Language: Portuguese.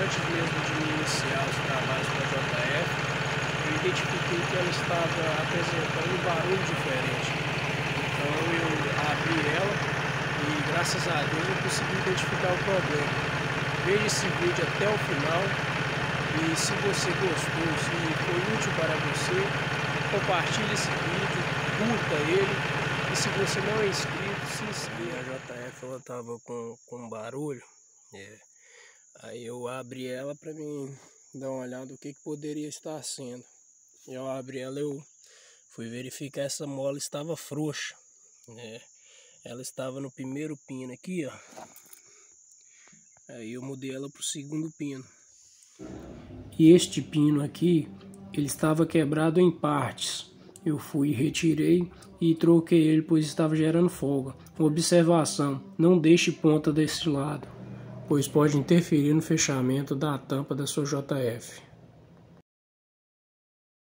antes mesmo de me iniciar os trabalhos com a JF, eu identifiquei que ela estava apresentando um barulho diferente. Então eu abri ela e graças a Deus eu consegui identificar o problema. Veja esse vídeo até o final e se você gostou, se foi útil para você, compartilhe esse vídeo, curta ele e se você não é inscrito, se inscreva. A JF ela estava com barulho, aí eu abri ela para mim dar uma olhada do que poderia estar sendo. Eu abri ela, eu fui verificar, essa mola estava frouxa, ela estava no primeiro pino aqui, ó. Aí eu mudei ela para o segundo pino. E este pino aqui, ele estava quebrado em partes. Eu fui, retirei e troquei ele, pois estava gerando folga. Observação, não deixe ponta desse lado, pois pode interferir no fechamento da tampa da sua JF.